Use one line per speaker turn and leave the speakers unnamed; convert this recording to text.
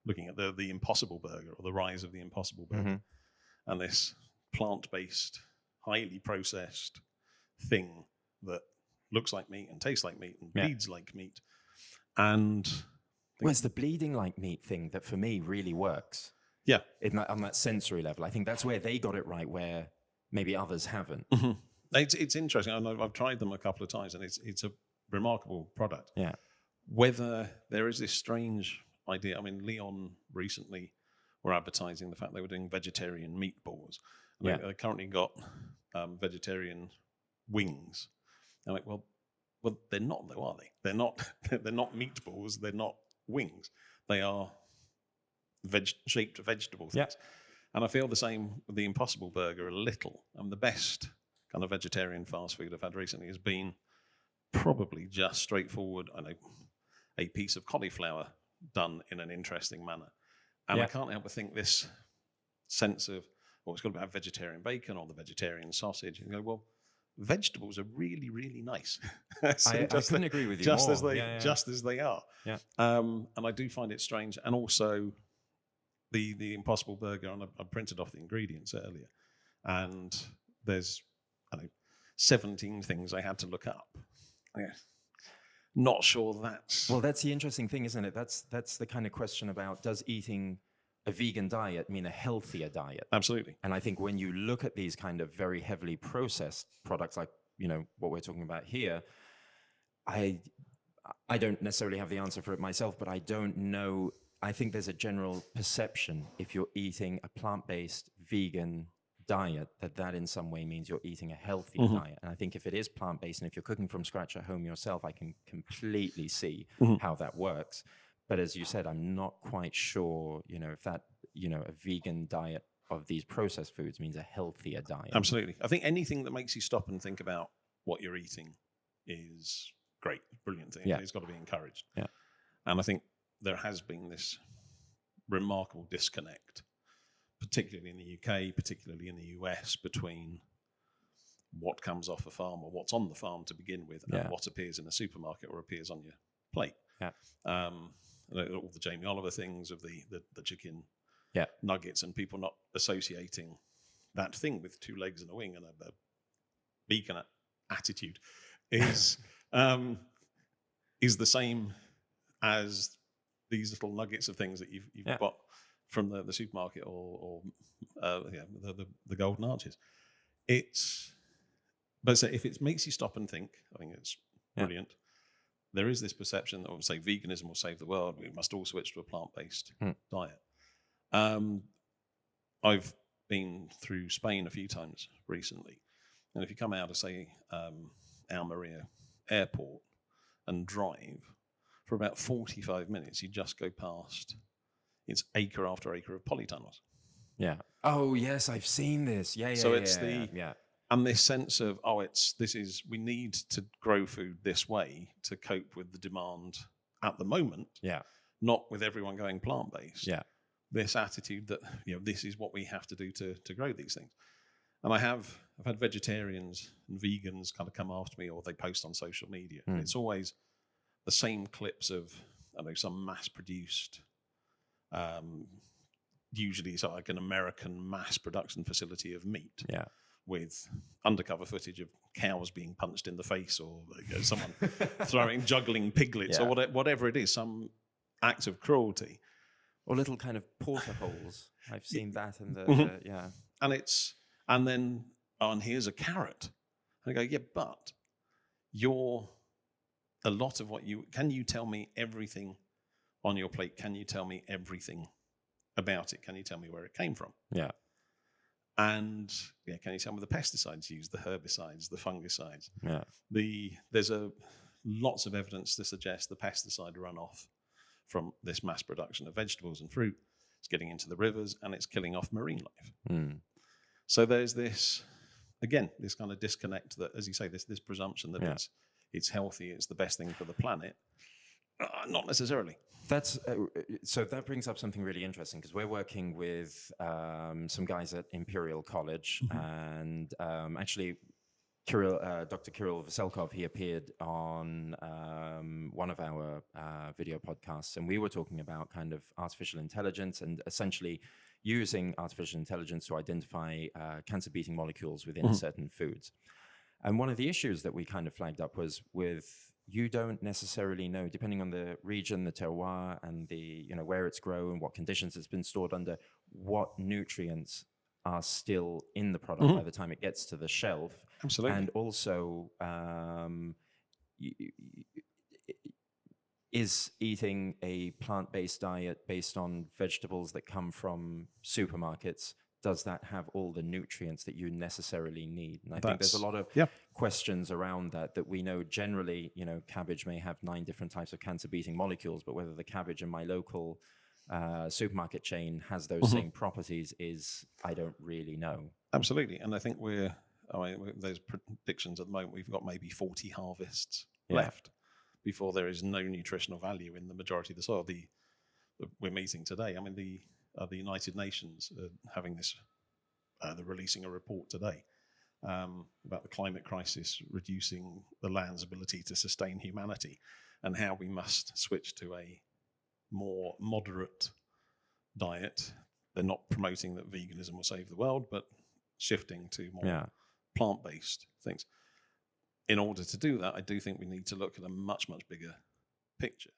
looking at the Impossible Burger, or the rise of the Impossible Burger, and this plant-based, highly processed thing that looks like meat and tastes like meat and bleeds like meat. And
well, it's the bleeding like meat thing that for me really works.
Yeah.
On that sensory level. I think that's where they got it right, where maybe others haven't.
It's interesting. I've tried them a couple of times, and it's a remarkable product.
Yeah.
Whether there is this strange idea, I mean, Leon recently were advertising the fact they were doing vegetarian meatballs. And they currently got vegetarian wings. I'm like, well, they're not, though, are they? They're not. They're not meatballs. They're not wings. They are shaped vegetable things.
Yeah.
And I feel the same with the Impossible Burger a little. The best kind of vegetarian fast food I've had recently has been probably just straightforward, a piece of cauliflower done in an interesting manner. And I can't help but think this sense of, it's got to have vegetarian bacon or the vegetarian sausage. And go, well, vegetables are really, really nice.
I couldn't agree with you
just
more.
Just as they are.
Yeah.
And I do find it strange. And also the Impossible Burger, and I printed off the ingredients earlier, and there's 17 things I had to look up. Not sure that's...
Well, that's the interesting thing, isn't it? That's the kind of question about, does eating a vegan diet mean a healthier diet?
Absolutely.
And I think when you look at these kind of very heavily processed products, like, what we're talking about here, I don't necessarily have the answer for it myself, but I don't know. I think there's a general perception, if you're eating a plant-based vegan diet, that in some way means you're eating a healthier diet. And I think if it is plant-based, and if you're cooking from scratch at home yourself, I can completely see how that works. But as you said, I'm not quite sure, if that, a vegan diet of these processed foods means a healthier diet.
Absolutely. I think anything that makes you stop and think about what you're eating is great, brilliant thing. It's got to be encouraged.
Yeah.
And I think there has been this remarkable disconnect, particularly in the UK, particularly in the US, between what comes off a farm or what's on the farm to begin with and what appears in a supermarket or appears on your plate.
Yeah.
All the Jamie Oliver things of the chicken nuggets, and people not associating that thing with two legs and a wing and a beak and an attitude is the same as these little nuggets of things that you've got from the supermarket or the Golden Arches. But if it makes you stop and think, I think it's brilliant. There is this perception that, say, veganism will save the world. We must all switch to a plant-based diet. I've been through Spain a few times recently, and if you come out of, say, Almeria Airport and drive for about 45 minutes, you just go past. It's acre after acre of polytunnels.
Yeah. Oh yes, I've seen this. Yeah.
So it's and this sense of we need to grow food this way to cope with the demand at the moment.
Yeah.
Not with everyone going plant-based.
Yeah.
This attitude that this is what we have to do to grow these things. And I've had vegetarians and vegans kind of come after me, or they post on social media. And it's always the same clips of some mass-produced, usually it's like an American mass production facility of meat.
Yeah.
With undercover footage of cows being punched in the face, or someone juggling piglets, or whatever it is, some act of cruelty.
Or little kind of porterholes. I've seen that in the
And then here's a carrot. And I go, but a lot of can you tell me everything on your plate? Can you tell me everything about it? Can you tell me where it came from?
Yeah.
And can you tell me the pesticides used, the herbicides, the fungicides?
Yeah.
There's lots of evidence to suggest the pesticide runoff from this mass production of vegetables and fruit is getting into the rivers, and it's killing off marine life. So there's this kind of disconnect that, as you say, this presumption that it's healthy, it's the best thing for the planet. Not necessarily.
So that brings up something really interesting, because we're working with some guys at Imperial College, and actually Dr. Kirill Veselkov, he appeared on one of our video podcasts, and we were talking about kind of artificial intelligence and essentially using artificial intelligence to identify cancer-beating molecules within certain foods. And one of the issues that we kind of flagged up was you don't necessarily know, depending on the region, the terroir, and the where it's grown, what conditions it's been stored under, what nutrients are still in the product by the time it gets to the shelf.
Absolutely.
And also, is eating a plant-based diet based on vegetables that come from supermarkets, does that have all the nutrients that you necessarily need? And I think there's a lot of questions around that we know generally, cabbage may have 9 different types of cancer-beating molecules, but whether the cabbage in my local supermarket chain has those same properties I don't really know.
Absolutely. And I think there's predictions at the moment, we've got maybe 40 harvests left before there is no nutritional value in the majority of the soil. We're meeting today. I mean, the United Nations having this, they're releasing a report today about the climate crisis reducing the land's ability to sustain humanity, and how we must switch to a more moderate diet. They're not promoting that veganism will save the world, but shifting to more plant-based things. In order to do that, I do think we need to look at a much, much bigger picture.